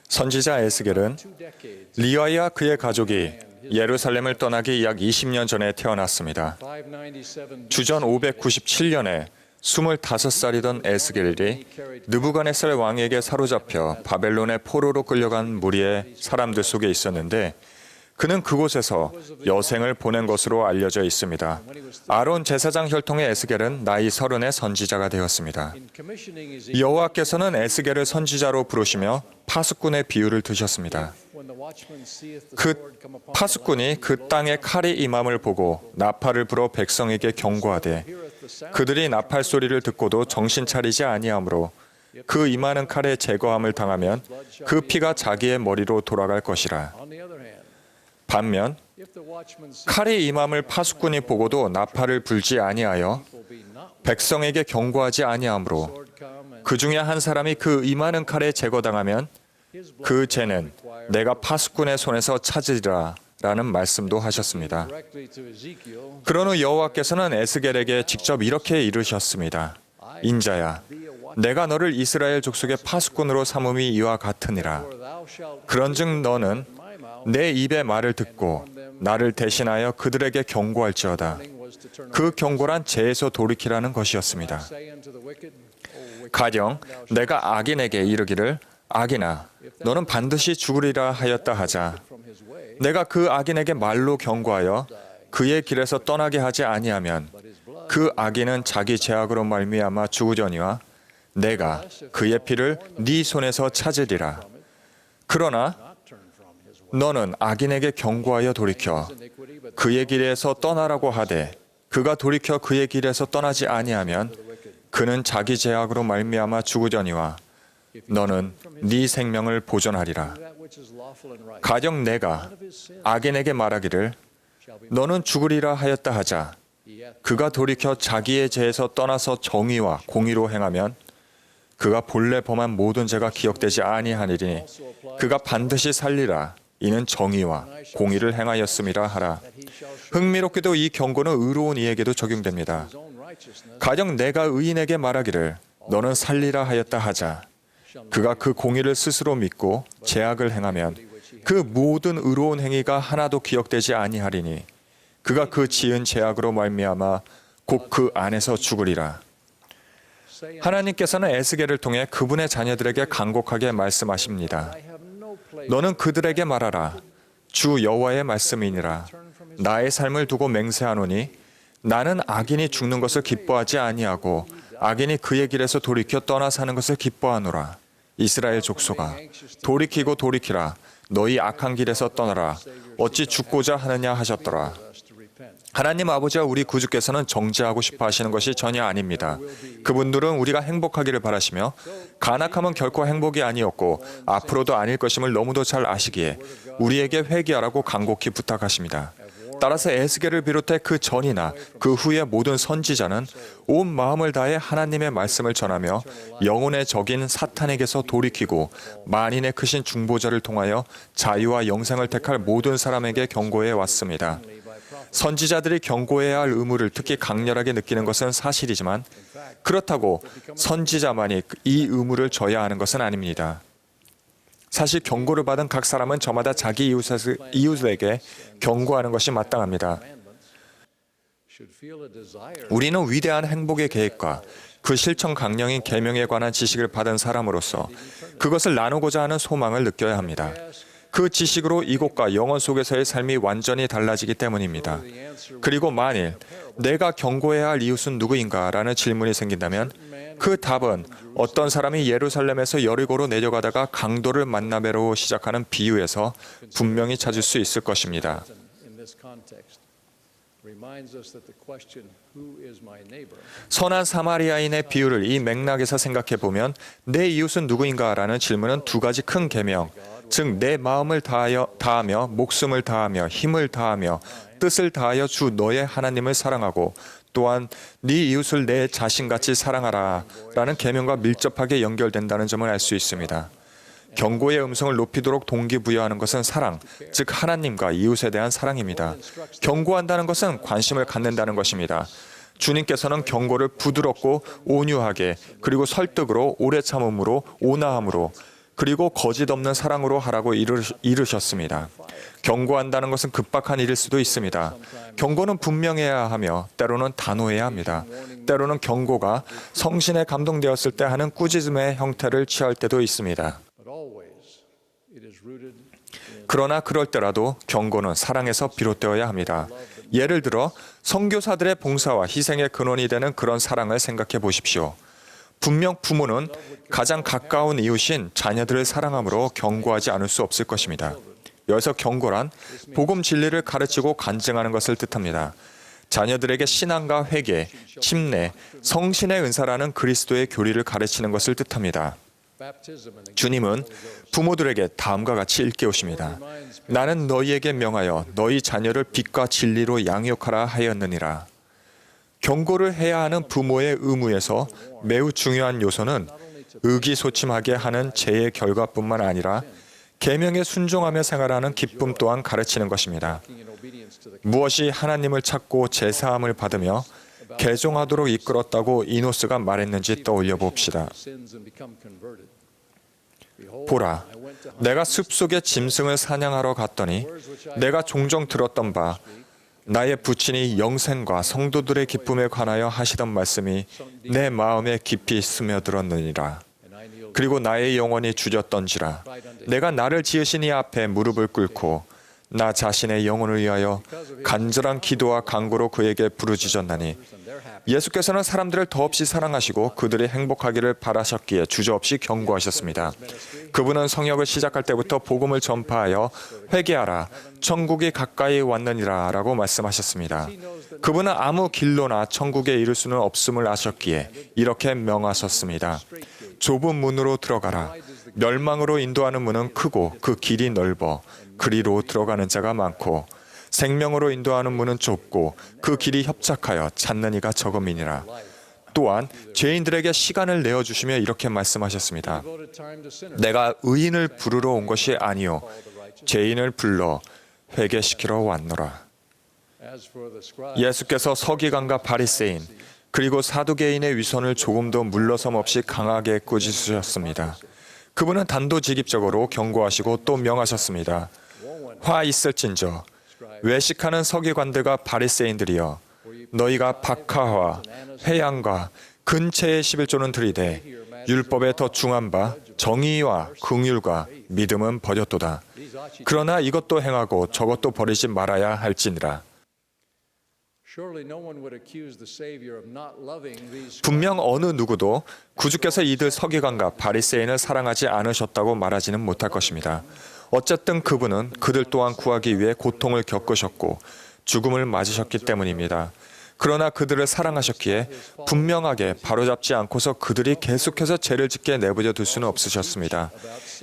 선지자 에스겔은 리와이와 그의 가족이 예루살렘을 떠나기 약 20년 전에 태어났습니다. 주전 597년에 25살이던 에스겔이 느부갓네살 왕에게 사로잡혀 바벨론의 포로로 끌려간 무리의 사람들 속에 있었는데 그는 그곳에서 여생을 보낸 것으로 알려져 있습니다. 아론 제사장 혈통의 에스겔은 나이 30의 선지자가 되었습니다. 여호와께서는 에스겔을 선지자로 부르시며 파수꾼의 비유를 드셨습니다. 그 파수꾼이 그 땅에 칼이 임함을 보고 나팔을 불어 백성에게 경고하되 그들이 나팔 소리를 듣고도 정신 차리지 아니하므로 그 임하는 칼에 제거함을 당하면 그 피가 자기의 머리로 돌아갈 것이라. 반면 칼이 임함을 파수꾼이 보고도 나팔을 불지 아니하여 백성에게 경고하지 아니하므로 그 중에 한 사람이 그 임하는 칼에 제거당하면 그 죄는 내가 파수꾼의 손에서 찾으리라 라는 말씀도 하셨습니다. 그런 후 여호와께서는 에스겔에게 직접 이렇게 이르셨습니다. 인자야, 내가 너를 이스라엘 족속의 파수꾼으로 삼음이 이와 같으니라. 그런즉 너는 내 입의 말을 듣고 나를 대신하여 그들에게 경고할지어다. 그 경고란 죄에서 돌이키라는 것이었습니다. 가령 내가 악인에게 이르기를 악인아, 너는 반드시 죽으리라 하였다 하자. 내가 그 악인에게 말로 경고하여 그의 길에서 떠나게 하지 아니하면 그 악인은 자기 죄악으로 말미암아 죽으려니와 내가 그의 피를 네 손에서 찾으리라. 그러나 너는 악인에게 경고하여 돌이켜 그의 길에서 떠나라고 하되 그가 돌이켜 그의 길에서 떠나지 아니하면 그는 자기 죄악으로 말미암아 죽으려니와 너는 네 생명을 보존하리라. 가령 내가 악인에게 말하기를 너는 죽으리라 하였다 하자. 그가 돌이켜 자기의 죄에서 떠나서 정의와 공의로 행하면 그가 본래 범한 모든 죄가 기억되지 아니하리니 그가 반드시 살리라. 이는 정의와 공의를 행하였음이라 하라. 흥미롭게도 이 경고는 의로운 이에게도 적용됩니다. 가령 내가 의인에게 말하기를 너는 살리라 하였다 하자. 그가 그 공의를 스스로 믿고 죄악을 행하면 그 모든 의로운 행위가 하나도 기억되지 아니하리니 그가 그 지은 죄악으로 말미암아 곧 그 안에서 죽으리라. 하나님께서는 에스겔을 통해 그분의 자녀들에게 간곡하게 말씀하십니다. 너는 그들에게 말하라. 주 여호와의 말씀이니라. 나의 삶을 두고 맹세하노니 나는 악인이 죽는 것을 기뻐하지 아니하고 악인이 그의 길에서 돌이켜 떠나 사는 것을 기뻐하노라. 이스라엘 족속아, 돌이키고 돌이키라. 너희 악한 길에서 떠나라. 어찌 죽고자 하느냐 하셨더라. 하나님 아버지와 우리 구주께서는 정죄하고 싶어 하시는 것이 전혀 아닙니다. 그분들은 우리가 행복하기를 바라시며 간악함은 결코 행복이 아니었고 앞으로도 아닐 것임을 너무도 잘 아시기에 우리에게 회개하라고 간곡히 부탁하십니다. 따라서 에스겔을 비롯해 그 전이나 그 후의 모든 선지자는 온 마음을 다해 하나님의 말씀을 전하며 영혼의 적인 사탄에게서 돌이키고 만인의 크신 중보자를 통하여 자유와 영생을 택할 모든 사람에게 경고해 왔습니다. 선지자들이 경고해야 할 의무를 특히 강렬하게 느끼는 것은 사실이지만 그렇다고 선지자만이 이 의무를 져야 하는 것은 아닙니다. 사실 경고를 받은 각 사람은 저마다 자기 이웃에게 경고하는 것이 마땅합니다. 우리는 위대한 행복의 계획과 그 실천 강령인 계명에 관한 지식을 받은 사람으로서 그것을 나누고자 하는 소망을 느껴야 합니다. 그 지식으로 이곳과 영혼 속에서의 삶이 완전히 달라지기 때문입니다. 그리고 만일 내가 경고해야 할 이웃은 누구인가? 라는 질문이 생긴다면 그 답은 어떤 사람이 예루살렘에서 여리고로 내려가다가 강도를 만나뵈러 시작하는 비유에서 분명히 찾을 수 있을 것입니다. 선한 사마리아인의 비유를 이 맥락에서 생각해 보면 내 이웃은 누구인가? 라는 질문은 두 가지 큰 계명, 즉 내 마음을 다하며 목숨을 다하며 힘을 다하며 뜻을 다하여 주 너의 하나님을 사랑하고 또한 네 이웃을 내 자신같이 사랑하라 라는 계명과 밀접하게 연결된다는 점을 알 수 있습니다. 경고의 음성을 높이도록 동기부여하는 것은 사랑, 즉 하나님과 이웃에 대한 사랑입니다. 경고한다는 것은 관심을 갖는다는 것입니다. 주님께서는 경고를 부드럽고 온유하게, 그리고 설득으로, 오래 참음으로, 온화함으로, 그리고 거짓 없는 사랑으로 하라고 이르셨습니다. 경고한다는 것은 급박한 일일 수도 있습니다. 경고는 분명해야 하며 때로는 단호해야 합니다. 때로는 경고가 성신에 감동되었을 때 하는 꾸짖음의 형태를 취할 때도 있습니다. 그러나 그럴 때라도 경고는 사랑에서 비롯되어야 합니다. 예를 들어 선교사들의 봉사와 희생의 근원이 되는 그런 사랑을 생각해 보십시오. 분명 부모는 가장 가까운 이웃인 자녀들을 사랑함으로 경고하지 않을 수 없을 것입니다. 여기서 경고란 복음 진리를 가르치고 간증하는 것을 뜻합니다. 자녀들에게 신앙과 회개, 침례, 성신의 은사라는 그리스도의 교리를 가르치는 것을 뜻합니다. 주님은 부모들에게 다음과 같이 일깨우십니다. 나는 너희에게 명하여 너희 자녀를 빛과 진리로 양육하라 하였느니라. 경고를 해야 하는 부모의 의무에서 매우 중요한 요소는 의기소침하게 하는 죄의 결과뿐만 아니라 계명에 순종하며 생활하는 기쁨 또한 가르치는 것입니다. 무엇이 하나님을 찾고 제사함을 받으며 개종하도록 이끌었다고 이노스가 말했는지 떠올려 봅시다. 보라, 내가 숲속에 짐승을 사냥하러 갔더니 내가 종종 들었던 바 나의 부친이 영생과 성도들의 기쁨에 관하여 하시던 말씀이 내 마음에 깊이 스며들었느니라. 그리고 나의 영혼이 주저던지라. 내가 나를 지으신 이 앞에 무릎을 꿇고 나 자신의 영혼을 위하여 간절한 기도와 간구로 그에게 부르짖었나니 예수께서는 사람들을 더없이 사랑하시고 그들이 행복하기를 바라셨기에 주저없이 경고하셨습니다. 그분은 성역을 시작할 때부터 복음을 전파하여 회개하라, 천국이 가까이 왔느니라 라고 말씀하셨습니다. 그분은 아무 길로나 천국에 이를 수는 없음을 아셨기에 이렇게 명하셨습니다. 좁은 문으로 들어가라. 멸망으로 인도하는 문은 크고 그 길이 넓어 그리로 들어가는 자가 많고 생명으로 인도하는 문은 좁고 그 길이 협착하여 찾는 이가 적음이니라. 또한 죄인들에게 시간을 내어주시며 이렇게 말씀하셨습니다. 내가 의인을 부르러 온 것이 아니요 죄인을 불러 회개시키러 왔노라. 예수께서 서기관과 바리새인 그리고 사두개인의 위선을 조금도 물러섬 없이 강하게 꾸짖으셨습니다. 그분은 단도직입적으로 경고하시고 또 명하셨습니다. 화 있을진저 외식하는 서기관들과 바리새인들이여 너희가 박하와 회양과 근체의 11조는 들이되 율법에 더 중한 바 정의와 긍휼과 믿음은 버렸도다. 그러나 이것도 행하고 저것도 버리지 말아야 할지니라. 분명 어느 누구도 구주께서 이들 서기관과 바리새인을 사랑하지 않으셨다고 말하지는 못할 것입니다. 어쨌든 그분은 그들 또한 구하기 위해 고통을 겪으셨고 죽음을 맞으셨기 때문입니다. 그러나 그들을 사랑하셨기에 분명하게 바로잡지 않고서 그들이 계속해서 죄를 짓게 내버려 둘 수는 없으셨습니다.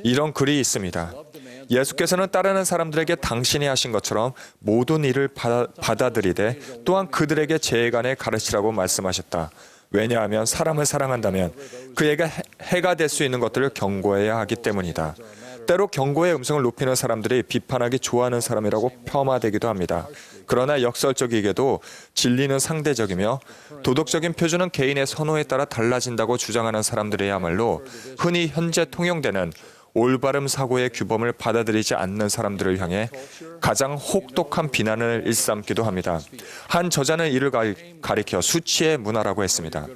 이런 글이 있습니다. 예수께서는 따르는 사람들에게 당신이 하신 것처럼 모든 일을 받아들이되 또한 그들에게 죄에 관해 가르치라고 말씀하셨다. 왜냐하면 사람을 사랑한다면 그에게 해가 될 수 있는 것들을 경고해야 하기 때문이다. 때로 경고의 음성을 높이는 사람들이 비판하기 좋아하는 사람이라고 폄하되기도 합니다. 그러나 역설적이게도 진리는 상대적이며 도덕적인 표준은 개인의 선호에 따라 달라진다고 주장하는 사람들이야말로 흔히 현재 통용되는 올바름 사고의 규범을 받아들이지 않는 사람들을 향해 가장 혹독한 비난을 일삼기도 합니다. 한 저자는 이를 가리켜 수치의 문화라고 했습니다.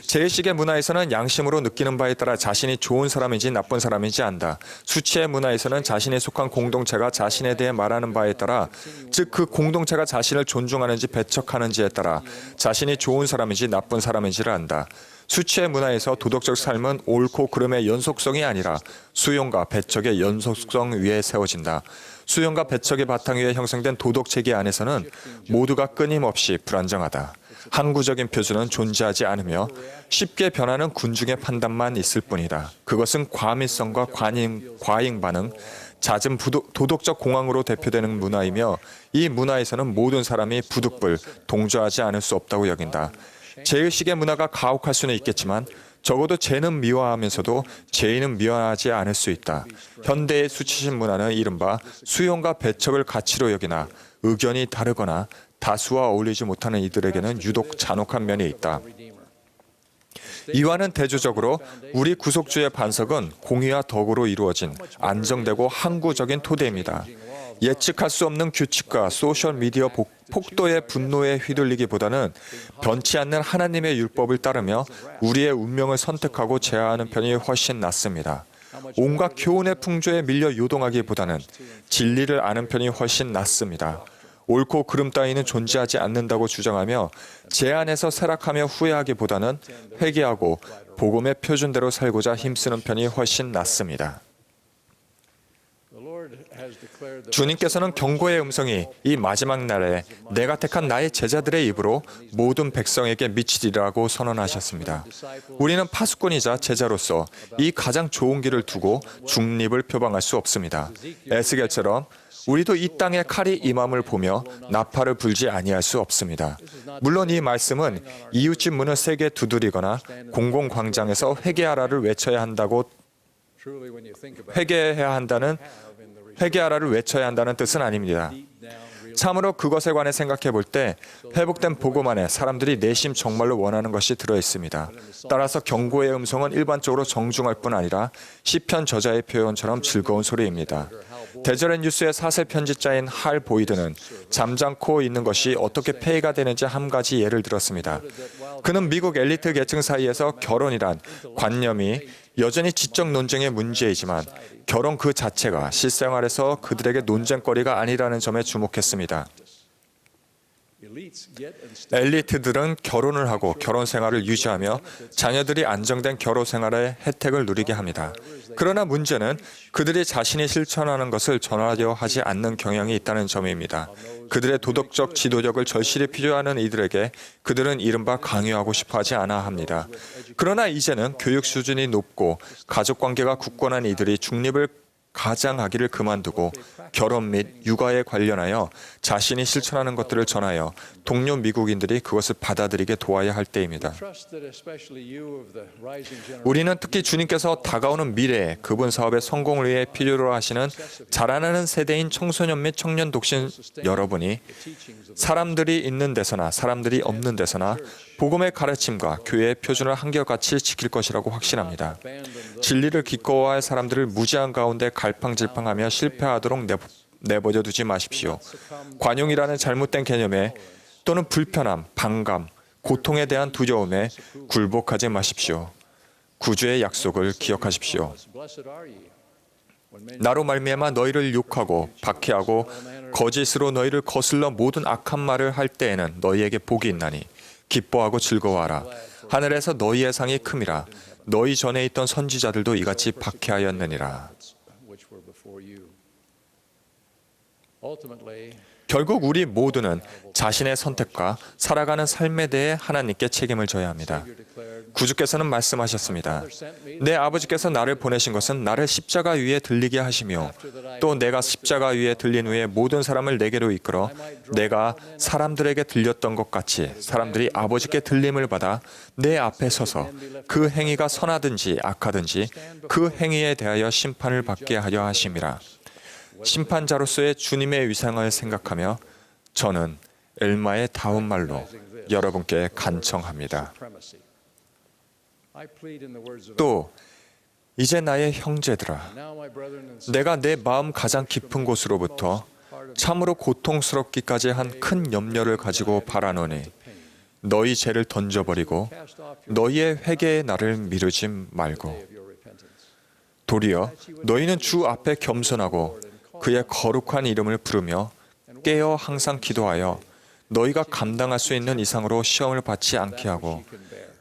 제일식의 문화에서는 양심으로 느끼는 바에 따라 자신이 좋은 사람인지 나쁜 사람인지 안다. 수치의 문화에서는 자신이 속한 공동체가 자신에 대해 말하는 바에 따라, 즉 그 공동체가 자신을 존중하는지 배척하는지에 따라 자신이 좋은 사람인지 나쁜 사람인지를 안다. 수치의 문화에서 도덕적 삶은 옳고 그름의 연속성이 아니라 수용과 배척의 연속성 위에 세워진다. 수용과 배척의 바탕 위에 형성된 도덕체계 안에서는 모두가 끊임없이 불안정하다. 항구적인 표준은 존재하지 않으며 쉽게 변하는 군중의 판단만 있을 뿐이다. 그것은 과민성과 과잉 반응, 잦은 도덕적 공황으로 대표되는 문화이며 이 문화에서는 모든 사람이 부득불 동조하지 않을 수 없다고 여긴다. 제일식의 문화가 가혹할 수는 있겠지만 적어도 죄는 미워하면서도 죄인은 미워하지 않을 수 있다. 현대의 수치심 문화는 이른바 수용과 배척을 가치로 여기나 의견이 다르거나 다수와 어울리지 못하는 이들에게는 유독 잔혹한 면이 있다. 이와는 대조적으로 우리 구속주의 반석은 공의와 덕으로 이루어진 안정되고 항구적인 토대입니다. 예측할 수 없는 규칙과 소셜미디어 폭도의 분노에 휘둘리기보다는 변치 않는 하나님의 율법을 따르며 우리의 운명을 선택하고 제어하는 편이 훨씬 낫습니다. 온갖 교훈의 풍조에 밀려 요동하기보다는 진리를 아는 편이 훨씬 낫습니다. 옳고 그름 따위는 존재하지 않는다고 주장하며 제 안에서 쇠락하며 후회하기보다는 회개하고 복음의 표준대로 살고자 힘쓰는 편이 훨씬 낫습니다. 주님께서는 경고의 음성이 이 마지막 날에 내가 택한 나의 제자들의 입으로 모든 백성에게 미치리라고 선언하셨습니다. 우리는 파수꾼이자 제자로서 이 가장 좋은 길을 두고 중립을 표방할 수 없습니다. 에스겔처럼 우리도 이 땅에 칼이 임함을 보며 나팔을 불지 아니할 수 없습니다. 물론 이 말씀은 이웃집 문을 세게 두드리거나 공공광장에서 회개하라를 외쳐야 한다고 회개하라를 외쳐야 한다는 뜻은 아닙니다. 참으로 그것에 관해 생각해 볼 때 회복된 복음 안에 사람들이 내심 정말로 원하는 것이 들어 있습니다. 따라서 경고의 음성은 일반적으로 정중할 뿐 아니라 시편 저자의 표현처럼 즐거운 소리입니다. 데저렛 뉴스의 사세 편집자인 할 보이드는 잠잠코 있는 것이 어떻게 폐해가 되는지 한 가지 예를 들었습니다. 그는 미국 엘리트 계층 사이에서 결혼이란 관념이 여전히 지적 논쟁의 문제이지만 결혼 그 자체가 실생활에서 그들에게 논쟁거리가 아니라는 점에 주목했습니다. 엘리트들은 결혼을 하고 결혼 생활을 유지하며 자녀들이 안정된 결혼 생활의 혜택을 누리게 합니다. 그러나 문제는 그들이 자신이 실천하는 것을 전하려 하지 않는 경향이 있다는 점입니다. 그들의 도덕적 지도력을 절실히 필요하는 이들에게 그들은 이른바 강요하고 싶어 하지 않아 합니다. 그러나 이제는 교육 수준이 높고 가족관계가 굳건한 이들이 중립을 가장하기를 그만두고 결혼 및 육아에 관련하여 자신이 실천하는 것들을 전하여 동료 미국인들이 그것을 받아들이게 도와야 할 때입니다. 우리는 특히 주님께서 다가오는 미래에 그분 사업의 성공을 위해 필요로 하시는 자라나는 세대인 청소년 및 청년 독신 여러분이 사람들이 있는 데서나 사람들이 없는 데서나 복음의 가르침과 교회의 표준을 한결같이 지킬 것이라고 확신합니다. 진리를 기꺼워할 사람들을 무지한 가운데 갈팡질팡하며 실패하도록 내버려 두지 마십시오. 관용이라는 잘못된 개념에 또는 불편함, 반감, 고통에 대한 두려움에 굴복하지 마십시오. 구주의 약속을 기억하십시오. 나로 말미암아 너희를 욕하고 박해하고 거짓으로 너희를 거슬러 모든 악한 말을 할 때에는 너희에게 복이 있나니 기뻐하고 즐거워하라. 하늘에서 너희의 상이 큼이라. 너희 전에 있던 선지자들도 이같이 박해하였느니라. 결국 우리 모두는 자신의 선택과 살아가는 삶에 대해 하나님께 책임을 져야 합니다. 구주께서는 말씀하셨습니다. 내 아버지께서 나를 보내신 것은 나를 십자가 위에 들리게 하시며 또 내가 십자가 위에 들린 후에 모든 사람을 내게로 이끌어 내가 사람들에게 들렸던 것 같이 사람들이 아버지께 들림을 받아 내 앞에 서서 그 행위가 선하든지 악하든지 그 행위에 대하여 심판을 받게 하려 하심이라. 심판자로서의 주님의 위상을 생각하며 저는 엘마의 다운 말로 여러분께 간청합니다. 또 이제 나의 형제들아, 내가 내 마음 가장 깊은 곳으로부터 참으로 고통스럽기까지 한 큰 염려를 가지고 바라노니 너희 죄를 던져버리고 너희의 회개의 날을 미루지 말고 도리어 너희는 주 앞에 겸손하고 그의 거룩한 이름을 부르며 깨어 항상 기도하여 너희가 감당할 수 있는 이상으로 시험을 받지 않게 하고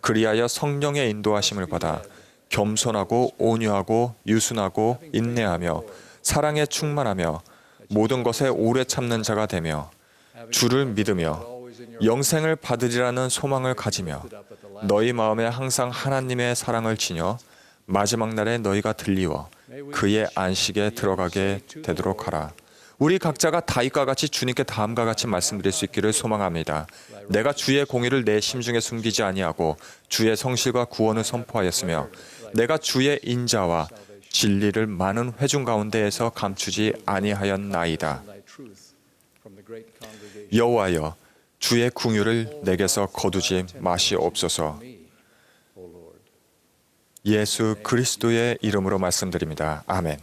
그리하여 성령의 인도하심을 받아 겸손하고 온유하고 유순하고 인내하며 사랑에 충만하며 모든 것에 오래 참는 자가 되며 주를 믿으며 영생을 받으리라는 소망을 가지며 너희 마음에 항상 하나님의 사랑을 지녀 마지막 날에 너희가 들리워 그의 안식에 들어가게 되도록 하라. 우리 각자가 다윗과 같이 주님께 다음과 같이 말씀드릴 수 있기를 소망합니다. 내가 주의 공의를 내 심중에 숨기지 아니하고 주의 성실과 구원을 선포하였으며 내가 주의 인자와 진리를 많은 회중 가운데에서 감추지 아니하였나이다. 여호와여, 주의 궁유를 내게서 거두지 마시옵소서. 예수 그리스도의 이름으로 말씀드립니다. 아멘.